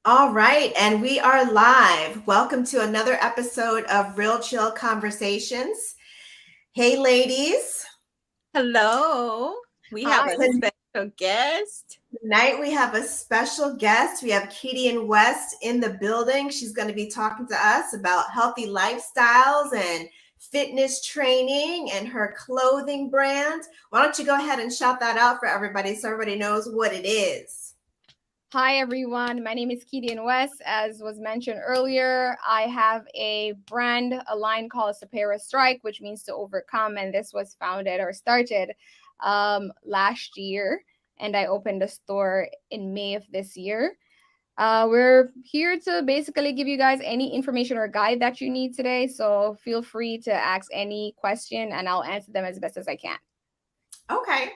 All right, and we are live. Welcome to another episode of Real Chill Conversations. Hey, ladies. Hello. We have a Hi. special guest. Tonight we have a special guest. We have Kedian West in the building. She's going to be talking to us about healthy lifestyles and fitness training and her clothing brand. Why don't you go ahead and shout that out for everybody so everybody knows what it is? Hi, everyone. My name is Kedian West. As was mentioned earlier, I have a brand, a line called Superar Strike, which means to overcome. And this was founded or started last year. And I opened a store in May of this year. We're here to basically give you guys any information or guide that you need today. So feel free to ask any question and I'll answer them as best as I can. Okay.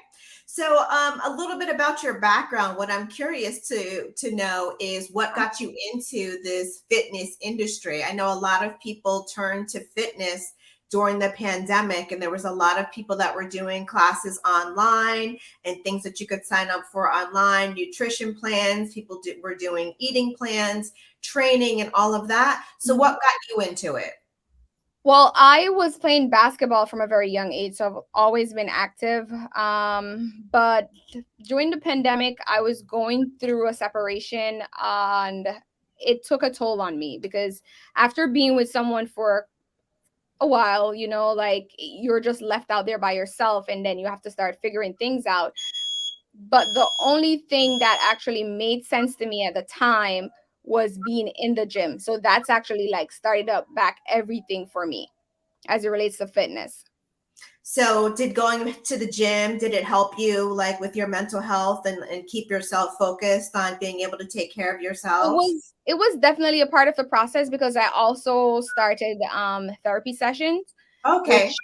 So, a little bit about your background. What I'm curious to know is what got you into this fitness industry. I know a lot of people turned to fitness during the pandemic, and there was a lot of people that were doing classes online and things that you could sign up for online, nutrition plans. Were doing eating plans, training, and all of that. So, what got you into it? Well, I was playing basketball from a very young age, so I've always been active. But during the pandemic, I was going through a separation, and it took a toll on me because after being with someone for a while, like you're just left out there by yourself, and then you have to start figuring things out. But the only thing that actually made sense to me at the time was being in the gym. So that's actually like started up back everything for me as it relates to fitness. So, did going to the gym, did it help you like with your mental health and keep yourself focused on being able to take care of It yourself? was definitely a part of the process because I also started therapy sessions, Okay. which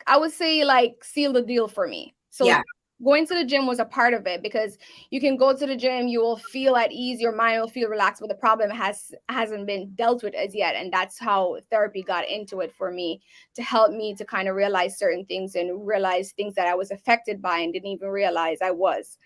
I would say like seal the deal for me. So Yeah. going to the gym was a part of it because you can go to the gym, you will feel at ease, your mind will feel relaxed, but the problem hasn't been dealt with as yet. And that's how therapy got into it for me to help me to kind of realize certain things and realize things that I was affected by and didn't even realize I was.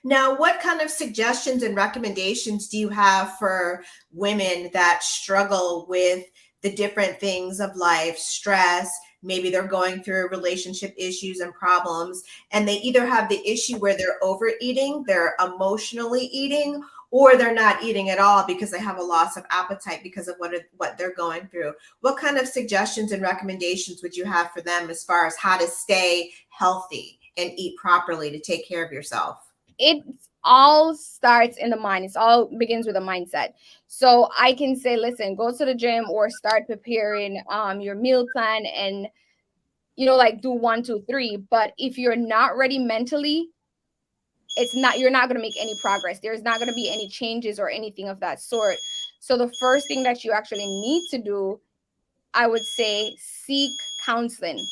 Now, what kind of suggestions and recommendations do you have for women that struggle with the different things of life, stress? Maybe they're going through relationship issues and problems, and they either have the issue where they're overeating, they're emotionally eating, or they're not eating at all because they have a loss of appetite because of what they're going through. What kind of suggestions and recommendations would you have for them as far as how to stay healthy and eat properly to take care of yourself? It all starts in the mind. It's all begins with a mindset. So I can say, listen, go to the gym or start preparing your meal plan and like do 1, 2, 3. But if you're not ready mentally, you're not going to make any progress. There's not going to be any changes or anything of that sort. So the first thing that you actually need to do, I would say, seek counseling.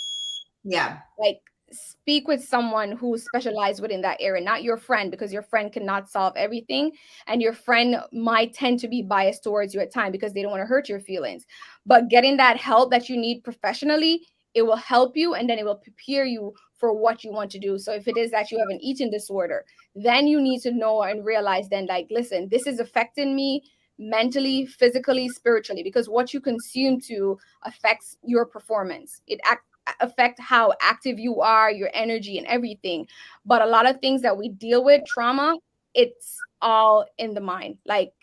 Yeah. Like speak with someone who specializes within that area, not your friend, because your friend cannot solve everything and your friend might tend to be biased towards you at time because they don't want to hurt your feelings. But getting that help that you need professionally, it will help you and then it will prepare you for what you want to do. So if it is that you have an eating disorder, then you need to know and realize then, like, listen, this is affecting me mentally, physically, spiritually, because what you consume to affects your performance. It affect how active you are, your energy and everything. But a lot of things that we deal with, trauma, it's all in the mind. Like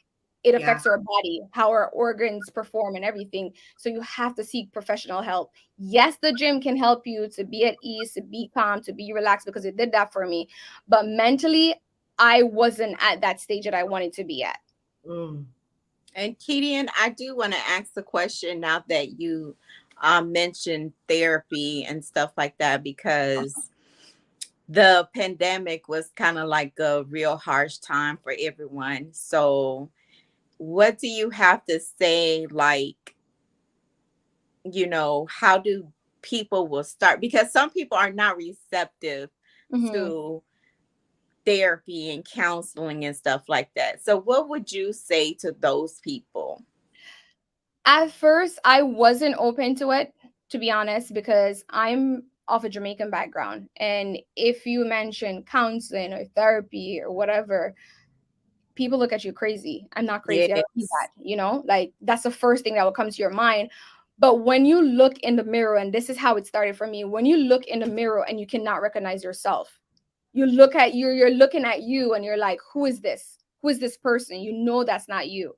it Yeah. affects our body, how our organs perform and everything. So you have to seek professional help. Yes, the gym can help you to be at ease, to be calm, to be relaxed because it did that for me. But mentally, I wasn't at that stage that I wanted to be at. Mm. And Kedian, I do want to ask the question now that you mentioned therapy and stuff like that, because the pandemic was kind of like a real harsh time for everyone. So, what do you have to say? Like, how do people will start? Because some people are not receptive Mhm. to therapy and counseling and stuff like that. So, what would you say to those people? At first, I wasn't open to it, to be honest, because I'm of a Jamaican background. And if you mention counseling or therapy or whatever, people look at you crazy. I'm not crazy. I don't do Yes. that. Like that's the first thing that will come to your mind. But when you look in the mirror, and this is how it started for me, when you look in the mirror and you cannot recognize yourself, you're looking at you and you're like, who is this? Who is this person? That's not you.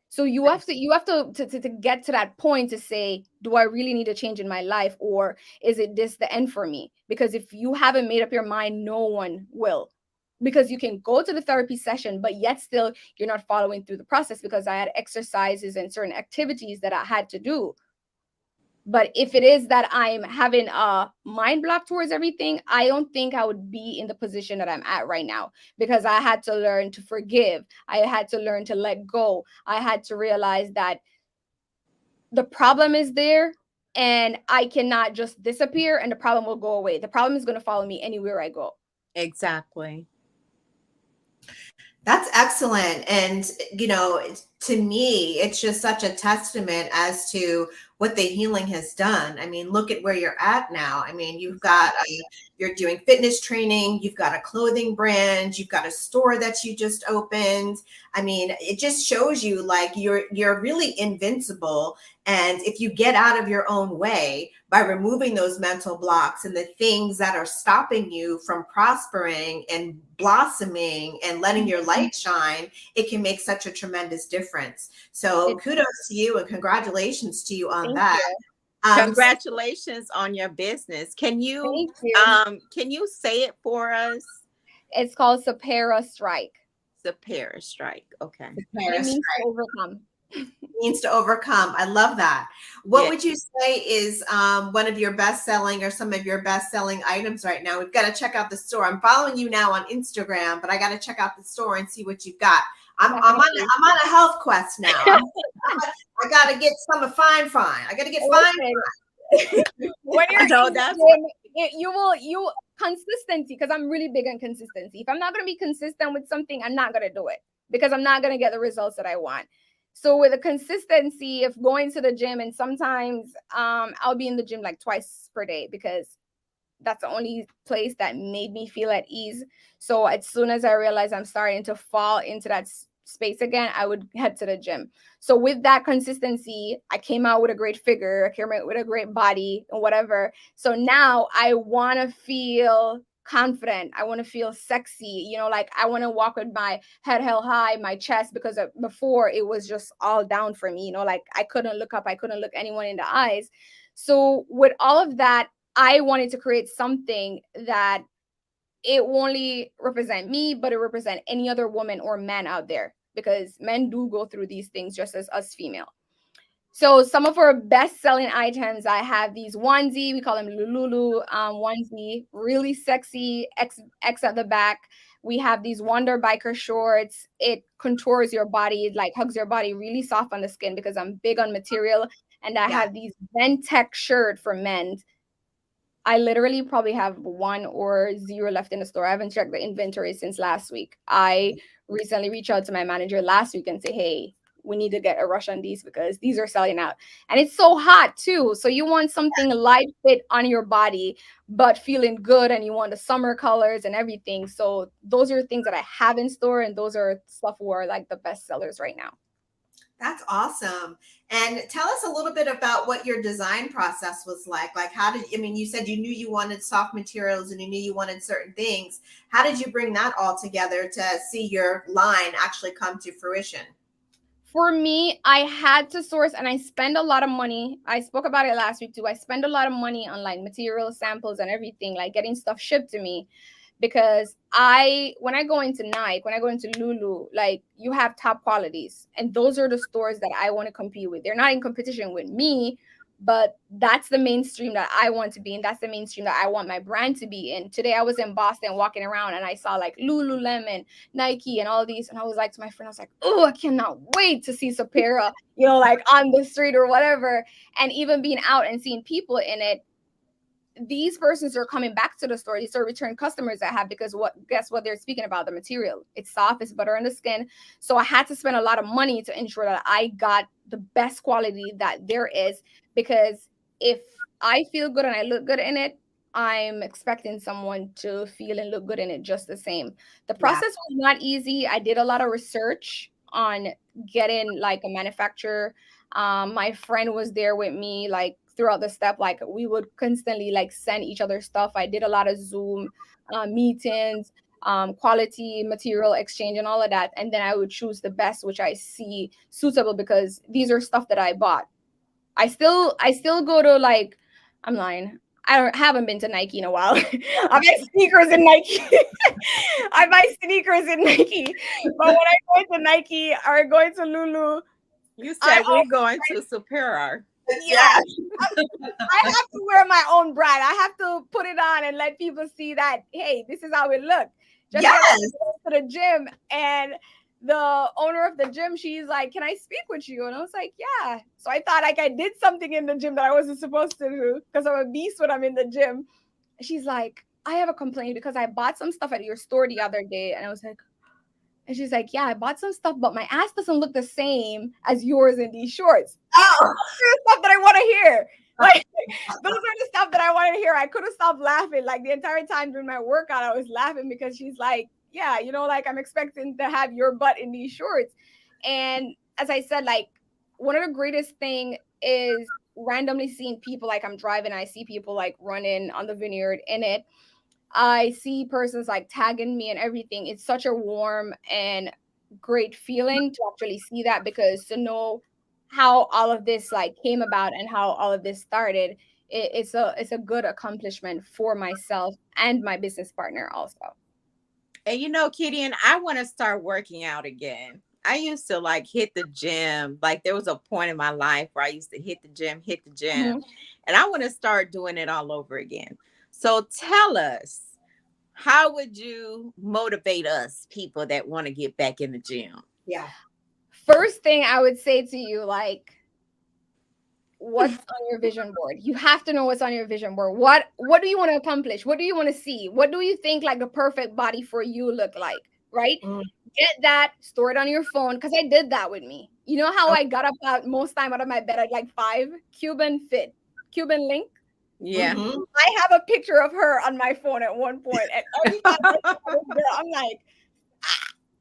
So you have to get to that point to say, do I really need a change in my life, or is it this the end for me? Because if you haven't made up your mind, no one will. Because you can go to the therapy session, but yet still you're not following through the process, because I had exercises and certain activities that I had to do. But if it is that I'm having a mind block towards everything, I don't think I would be in the position that I'm at right now, because I had to learn to forgive. I had to learn to let go. I had to realize that the problem is there and I cannot just disappear and the problem will go away. The problem is going to follow me anywhere I go. Exactly. That's excellent. And, to me, it's just such a testament as to what the healing has done. I mean, look at where you're at now. I mean, you're doing fitness training, you've got a clothing brand, you've got a store that you just opened. I mean, it just shows you like you're really invincible. And if you get out of your own way by removing those mental blocks and the things that are stopping you from prospering and blossoming and letting your light shine, it can make such a tremendous difference. So kudos to you and congratulations to you on that. Congratulations on your business. Can you say it for us? It's called Superar Strike. Superar Strike. Okay. It means to overcome. Means to overcome. I love that. What would you say is one of your best-selling or some of your best-selling items right now? We've got to check out the store. I'm following you now on Instagram, but I got to check out the store and see what you've got. I'm on a health quest now. I got to get some fine. I got to get fine. When you're you consistency, because I'm really big on consistency. If I'm not going to be consistent with something, I'm not going to do it, because I'm not going to get the results that I want. So with the consistency of going to the gym, and sometimes I'll be in the gym like twice per day, because that's the only place that made me feel at ease. So as soon as I realized I'm starting to fall into that space again, I would head to the gym. So with that consistency, I came out with a great figure, I came out with a great body and whatever. So now I want to feel confident. I want to feel sexy, like I want to walk with my head held high, my chest, because before it was just all down for me, like I couldn't look up, I couldn't look anyone in the eyes. So with all of that, I wanted to create something that it only represent me, but it represent any other woman or man out there, because men do go through these things just as us female. So some of our best-selling items, I have these onesie, we call them Lululu onesie, really sexy, X at the back. We have these Wonder Biker shorts. It contours your body, it like hugs your body, really soft on the skin, because I'm big on material. And I have these Ventec shirt for men. I literally probably have 1 or 0 left in the store. I haven't checked the inventory since last week. I recently reached out to my manager last week and say, hey, we need to get a rush on these, because these are selling out. And it's so hot too. So you want something light fit on your body, but feeling good, and you want the summer colors and everything. So those are things that I have in store, and those are stuff who are like the best sellers right now. That's awesome. And tell us a little bit about what your design process was like. Like, you said you knew you wanted soft materials and you knew you wanted certain things. How did you bring that all together to see your line actually come to fruition? For me, I had to source, and I spend a lot of money. I spoke about it last week too. I spend a lot of money on like material samples and everything, like getting stuff shipped to me. Because when I go into Nike, when I go into Lulu, like you have top qualities, and those are the stores that I want to compete with. They're not in competition with me, but that's the mainstream that I want to be in. That's the mainstream that I want my brand to be in. Today I was in Boston walking around, and I saw like Lululemon, Nike, and all these, and I was like to my friend, I was like, oh, I cannot wait to see Superar, like on the street or whatever. And even being out and seeing people in it, these persons are coming back to the store. These are return customers I have, because guess what they're speaking about? The material. It's soft, it's butter on the skin. So I had to spend a lot of money to ensure that I got the best quality that there is, because if I feel good and I look good in it, I'm expecting someone to feel and look good in it just the same. The process was not easy. I did a lot of research on getting like a manufacturer. My friend was there with me like throughout the step. Like we would constantly like send each other stuff. I did a lot of Zoom meetings, quality material exchange and all of that. And then I would choose the best, which I see suitable because these are stuff that I bought. I still go to like, I'm lying. Haven't been to Nike in a while. I buy sneakers in Nike. I buy sneakers in Nike. But when I go to Nike or going to Lulu, You said we're going to Superar. yeah, I have to wear my own brand. I have to put it on and let people see that, hey, this is how it looks. Just Yes. to the gym, and the owner of the gym, she's like, "Can I speak with you?" And I was like, "Yeah." So I thought like I did something in the gym that I wasn't supposed to do because I'm a beast when I'm in the gym. She's like, "I have a complaint because I bought some stuff at your store the other day," and I was like. And she's like, "Yeah, I bought some stuff, but my ass doesn't look the same as yours in these shorts." Oh, The stuff that I want to hear. Like, those are the stuff that I want to hear. I could have stopped laughing. Like, the entire time during my workout, I was laughing because she's like, "Yeah, like, I'm expecting to have your butt in these shorts." And as I said, like, one of the greatest thing is randomly seeing people, like, I'm driving, I see people, like, running on the vineyard in it. I see persons like tagging me and everything. It's such a warm and great feeling to actually see that, because to know how all of this like came about and how all of this started, it's a good accomplishment for myself and my business partner also. And Kedian, I want to start working out again. I used to like hit the gym. Like there was a point in my life where I used to hit the gym. Mhm. And I want to start doing it all over again. So tell us, how would you motivate us people that want to get back in the gym? yeah. First thing I would say to you, like, what's on your vision board? You have to know what's on your vision board. What do you want to accomplish? What do you want to see? What do you think like a perfect body for you look like? Right? Get that, store it on your phone, because I did that with me. You know how I got up out most time out of my bed at like 5? Cuban Link. Yeah. Mhm. I have a picture of her on my phone at one point, and every time I saw this girl, I'm like,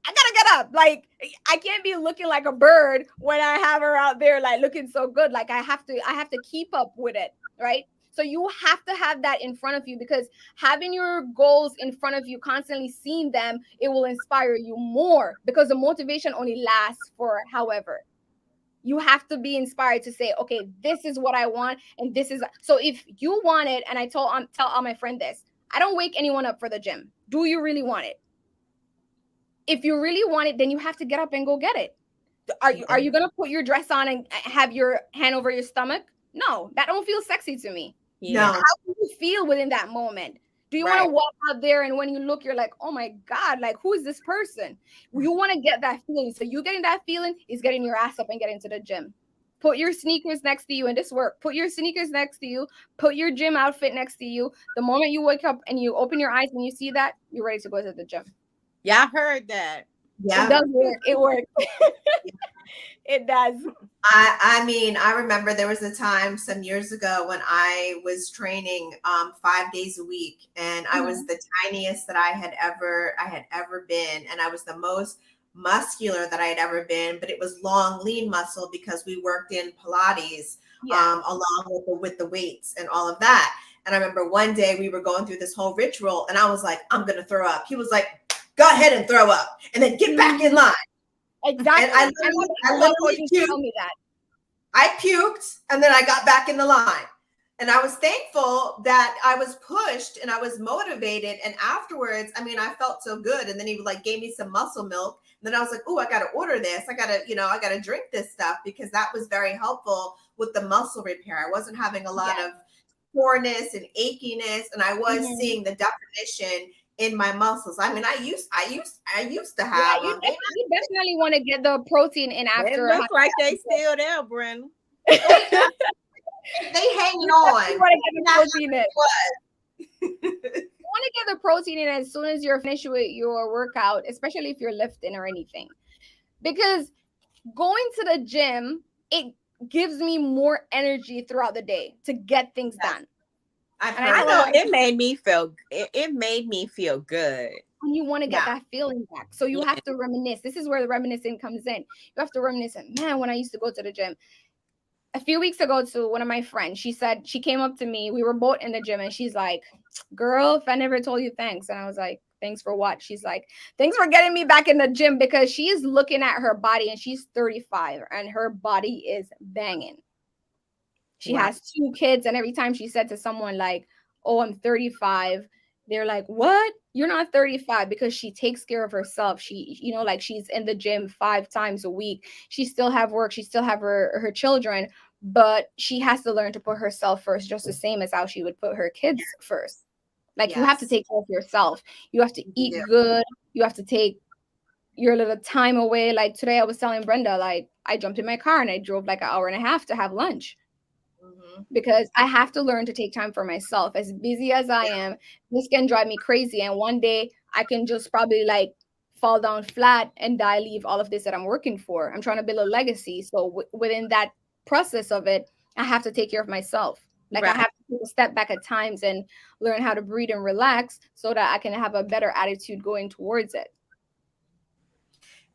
I gotta get up. Like, I can't be looking like a bird when I have her out there like looking so good. Like I have to keep up with it, right? So you have to have that in front of you, because having your goals in front of you, constantly seeing them, it will inspire you more, because the motivation only lasts for however. You have to be inspired to say, okay, this is what I want, and this is so. If you want it, and I tell all my friends this, I don't wake anyone up for the gym. Do you really want it? If you really want it, then you have to get up and go get it. Are you gonna put your dress on and have your hand over your stomach? No, that don't feel sexy to me. Yeah. No. How do you feel within that moment? Do you want Right. to walk out there and when you look, you're like, oh my God, like who is this person? You want to get that feeling. So you getting that feeling is getting your ass up and getting to the gym. Put your sneakers next to you in this work. Put your sneakers next to you. Put your gym outfit next to you. The moment you wake up and you open your eyes and you see that, you're ready to go to the gym. Y'all heard that. It does work. It works. It does. I mean, I remember there was a time some years ago when I was training 5 days a week, and I was the tiniest that I had ever been, and I was the most muscular that I had ever been, but it was long, lean muscle because we worked in Pilates along with the weights and all of that. And I remember one day we were going through this whole ritual, and I was like, I'm gonna throw up. He was like, go ahead and throw up, and then get back in line. Exactly. And I literally puked. Tell me that. I puked, and then I got back in the line. And I was thankful that I was pushed and I was motivated. And afterwards, I mean, I felt so good. And then he like gave me some muscle milk. And then I was like, oh, I got to order this. I got to drink this stuff, because that was very helpful with the muscle repair. I wasn't having a lot of soreness and achiness, and I was seeing the definition in my muscles. I mean, I used to have. You definitely want to get the protein in after. It looks like they still there, Brenda. They hanging on. You want to get the protein in. You want to get the protein in as soon as you're finished with your workout, especially if you're lifting or anything, because going to the gym, it gives me more energy throughout the day to get things done. I've And I heard I tell a know lot that. of it people, made me feel good. and you want to get Yeah. that feeling back. So you Yeah. have to reminisce. This is where the reminiscing comes in. You have to reminisce, man, when I used to go to the gym. A few weeks ago, to one of my friends, she said, she came up to me. We were both in the gym, and she's like, girl, if I never told you thanks. And I was like, thanks for what? She's like, thanks for getting me back in the gym, because she is looking at her body, and she's 35 and her body is banging. She Wow. has 2 kids, and every time she said to someone like, oh, I'm 35, they're like, what? You're not 35, because she takes care of herself. She, like, she's in the gym 5 times a week. She still have work, she still have her children, but she has to learn to put herself first, just the same as how she would put her kids first. Like, you have to Yes. take care of yourself. You have to You eat do. good. You have to take your little time away. Like today I was telling Brenda, like, I jumped in my car and I drove like an hour and a half to have lunch, Mhm. because I have to learn to take time for myself. As busy as I am, this can drive me crazy. And one day I can just probably like fall down flat and die, leave all of this that I'm working for. I'm trying to build a legacy. So within that process of it, I have to take care of myself. Like I Right. have to take a step back at times and learn how to breathe and relax so that I can have a better attitude going towards it.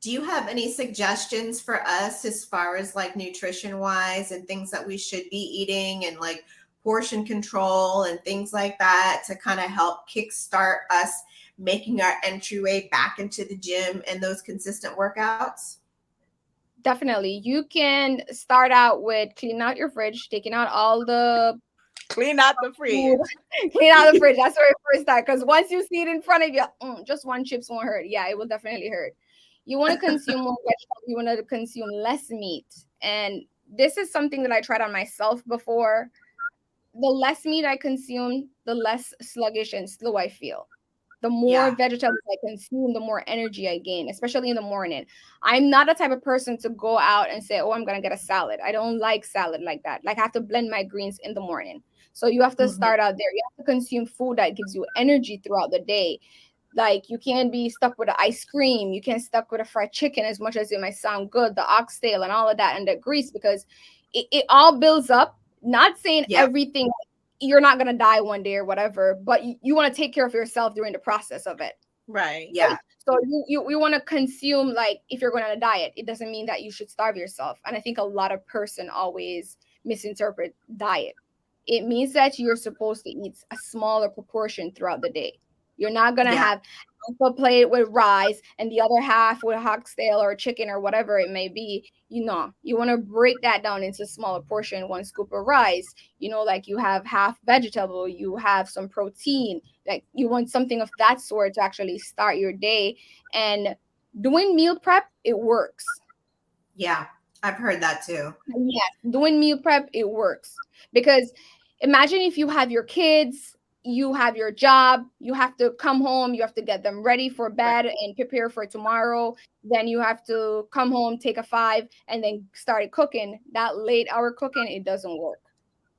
Do you have any suggestions for us as far as like nutrition wise and things that we should be eating and like portion control and things like that to kind of help kickstart us making our entryway back into the gym and those consistent workouts? Definitely. You can start out with cleaning out your fridge, taking out all the Clean out the food. fridge. Clean out the fridge. That's where it first starts. Because once you see it in front of you, just one chips won't hurt. Yeah, it will definitely hurt. You want to consume more vegetables. You want to consume less meat. And this is something that I tried on myself before. The less meat I consume, the less sluggish and slow I feel. The more Yeah. vegetables I consume, the more energy I gain, especially in the morning. I'm not a type of person to go out and say, oh, I'm going to get a salad. I don't like salad like that. Like I have to blend my greens in the morning. So you have to Mhm. start out there. You have to consume food that gives you energy throughout the day. Like you can't be stuck with the ice cream. You can't stuck with a fried chicken, as much as it might sound good, the oxtail and all of that, and the grease, because it all builds up. Not saying Yeah. everything, you're not going to die one day or whatever, but you want to take care of yourself during the process of it. Right. Yeah. So you want to consume, like if you're going on a diet, it doesn't mean that you should starve yourself. And I think a lot of person always misinterpret diet. It means that you're supposed to eat a smaller proportion throughout the day. You're not going to Yeah. have half a plate with rice and the other half with oxtail or chicken or whatever it may be. You want to break that down into smaller portion. One scoop of rice, like you have half vegetable, you have some protein, like you want something of that sort to actually start your day. And doing meal prep, it works. Yeah. I've heard that too. Yes, doing meal prep, it works. Because imagine if you have your kids, you have your job, you have to come home, you have to get them ready for Right. bed and prepare for tomorrow. Then you have to come home, take a 5, and then start cooking. That late hour cooking, it doesn't work.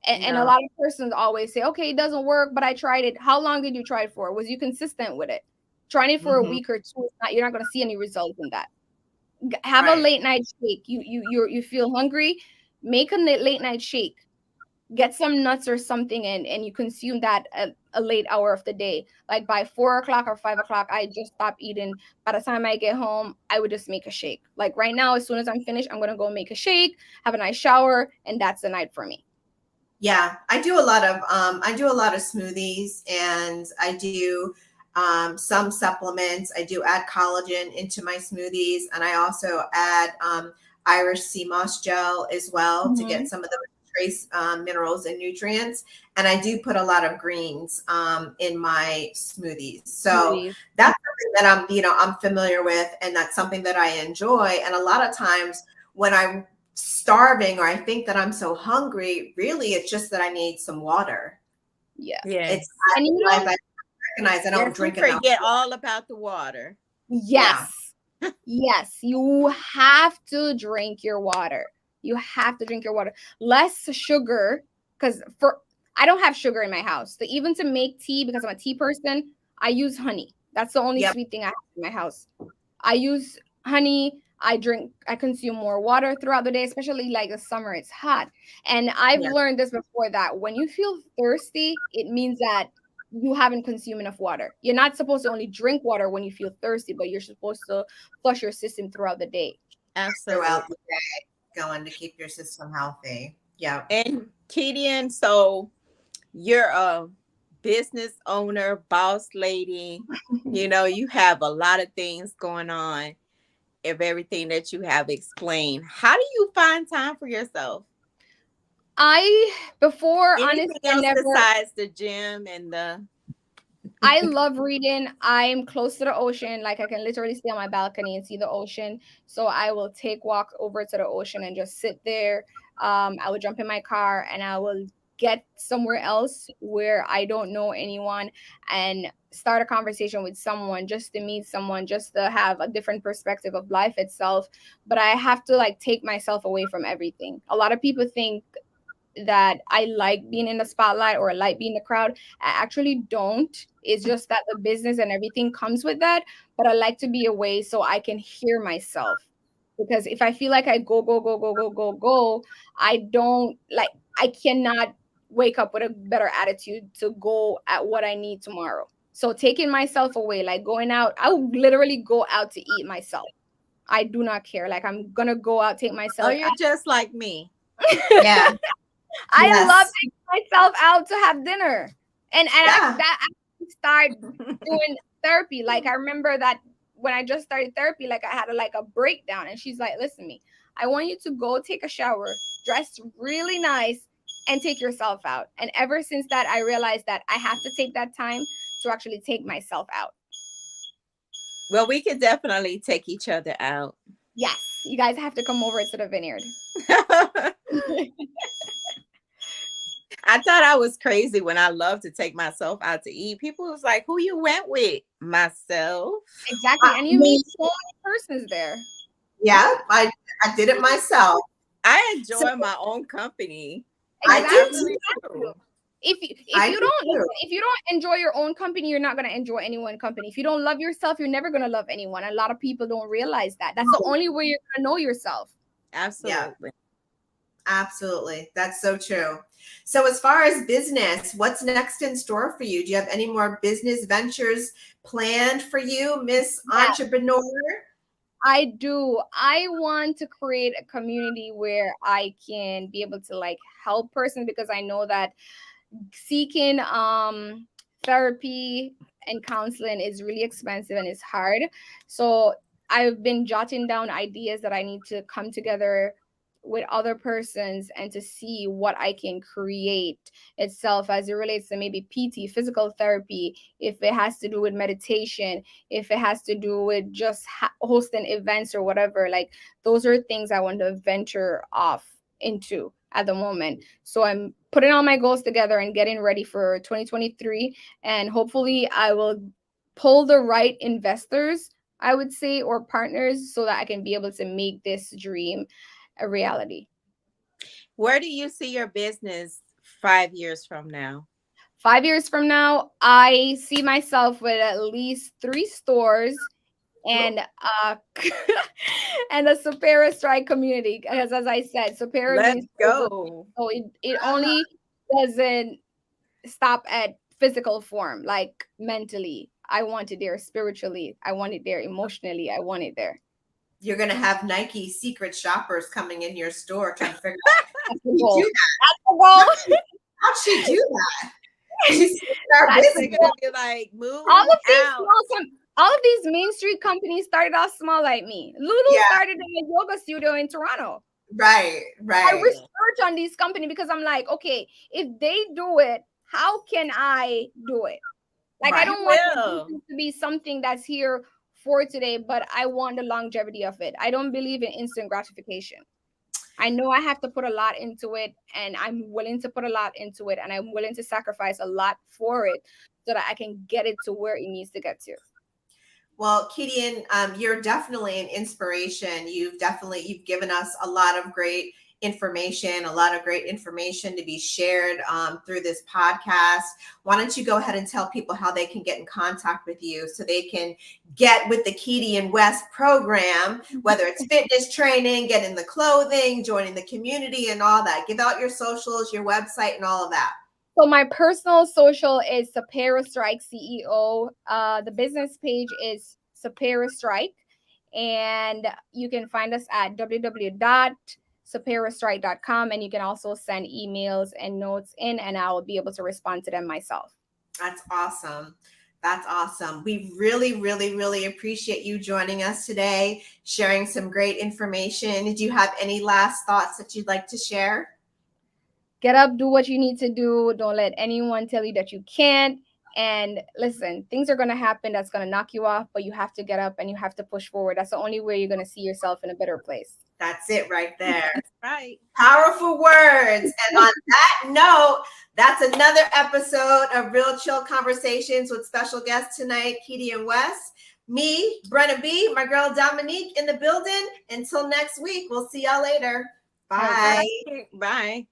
And a No. lot of persons always say, okay, it doesn't work, but I tried it. How long did you try it for? Was you consistent with it? Trying it for a Mhm. week or two, you're not going to see any results in that. Have a Right. late night shake. You feel hungry, make a late night shake. Get some nuts or something, and you consume that at a late hour of the day. Like by 4 o'clock or 5 o'clock, I just stop eating. By the time I get home, I would just make a shake. Like right now, as soon as I'm finished, I'm gonna go make a shake, have a nice shower, and that's the night for me. Yeah, I do a lot of smoothies and I do some supplements. I do add collagen into my smoothies and I also add Irish sea moss gel as well to get Mhm. some of the trace minerals and nutrients. And I do put a lot of greens in my smoothies. So Smoothies. that's something that I'm familiar with and that's something that I enjoy. And a lot of times when I'm starving or I think that I'm so hungry, really it's just that I need some water. Yes. It's Yes. And I recognize I don't Yes, we drink enough. forget all about the water. Yeah. yes, yes, you have to drink your water. You have to drink your water. Less sugar, because I don't have sugar in my house. So even to make tea, because I'm a tea person, I use honey. That's the only Yep. sweet thing I have in my house. I use honey. I consume more water throughout the day, especially like the summer, it's hot. And I've Yeah. learned this before, that when you feel thirsty, it means that you haven't consumed enough water. You're not supposed to only drink water when you feel thirsty, but you're supposed to flush your system throughout the day. Throughout Absolutely. the day, going to keep your system healthy. Yeah. And Kedian, so you're a business owner, boss lady. You know, you have a lot of things going on of everything that you have explained. How do you find time for yourself? I before honestly, Anything I else never. besides the gym and the I love reading. I'm close to the ocean. Like I can literally stay on my balcony and see the ocean. So I will take walks over to the ocean and just sit there. I will jump in my car and I will get somewhere else where I don't know anyone and start a conversation with someone, just to meet someone, just to have a different perspective of life itself. But I have to like take myself away from everything. A lot of people think that I like being in the spotlight or I like being in the crowd. I actually don't. It's just that the business and everything comes with that. But I like to be away so I can hear myself. Because if I feel like I go, go, go, go, go, go, go, I don't like, I cannot wake up with a better attitude to go at what I need tomorrow. So taking myself away, like going out, I would literally go out to eat myself. I do not care. Like I'm gonna go out, take oh, myself you're just like me. Yeah. I love Yes. taking myself out to have dinner. Yeah. I start doing therapy. Like I remember that when I just started therapy, like I had a breakdown and she's like, listen to me, I want you to go take a shower, dress really nice, and take yourself out. And ever since that, I realized that I have to take that time to actually take myself out. Well, we could definitely take each other out. Yes, you guys have to come over to the vineyard. I thought I was crazy when I love to take myself out to eat. People was like, "Who you went with?" Myself. Exactly. And you Me, meet so many persons there. yeah, I did it myself. I So enjoy my own company. I I do Exactly. too. really do. If I you do don't too. listen, if you don't enjoy your own company, you're not gonna enjoy anyone's company. If you don't love yourself, you're never gonna love anyone. A lot of people don't realize that. That's the only way you're gonna know yourself. Yeah, Absolutely. absolutely. That's so true. So as far as business, what's next in store for you? Do you have any more business ventures planned for you, Miss Yeah, Entrepreneur? I do. I want to create a community where I can be able to like help persons, because I know that seeking therapy and counseling is really expensive and it's hard. So I've been jotting down ideas that I need to come together with other persons and to see what I can create itself as it relates to maybe PT, physical therapy, if it has to do with meditation, if it has to do with just hosting events or whatever. Like those are things I want to venture off into at the moment. So I'm putting all my goals together and getting ready for 2023. And hopefully I will pull the right investors, I would say, or partners, so that I can be able to make this dream a reality. Where do you see your business 5 years from now? 5 years from now, I see myself with at least 3 stores and and a Superar strike community. Because as I said, Superar Let's means over. go. So it only doesn't stop at physical form, like mentally. I want it there spiritually. I want it there emotionally. I want it there. You're gonna have Nike secret shoppers coming in your store trying to figure out That's how the she goal. do That's the that. goal. How'd she do that? She's our That's They're the business. goal. gonna be like, All move of these out. all of these main street companies started off small like me. Lulu Yeah, started in a yoga studio in Toronto. right, I right. research on these companies because I'm like, okay, if they do it, how can I do it? Like, I Right. You don't want my will. business to be something that's here for today, but I want the longevity of it. I don't believe in instant gratification. I know I have to put a lot into it, and I'm willing to put a lot into it, and I'm willing to sacrifice a lot for it so that I can get it to where it needs to get to. Well, Kedian, you're definitely an inspiration. You've given us a lot of great information, a lot of great information to be shared through this podcast. Why don't you go ahead and tell people how they can get in contact with you so they can get with the Kedian West program, whether it's fitness training, getting the clothing, joining the community and all that. Give out your socials, your website and all of that. So my personal social is Superar Strike CEO. The business page is Superar Strike. And you can find us at www.superarstrike.com. And you can also send emails and notes in, and I will be able to respond to them myself. That's awesome. That's awesome. We really, really, really appreciate you joining us today, sharing some great information. Did you have any last thoughts that you'd like to share? Get up, do what you need to do. Don't let anyone tell you that you can't. And listen, things are going to happen that's going to knock you off, but you have to get up and you have to push forward. That's the only way you're going to see yourself in a better place. That's it right there. That's right. Powerful words. And on that note, that's another episode of Real Chill Conversations with special guest tonight, Kedian West. Me, Brenna B, my girl Dominique in the building. Until next week, we'll see y'all later. Bye. Bye.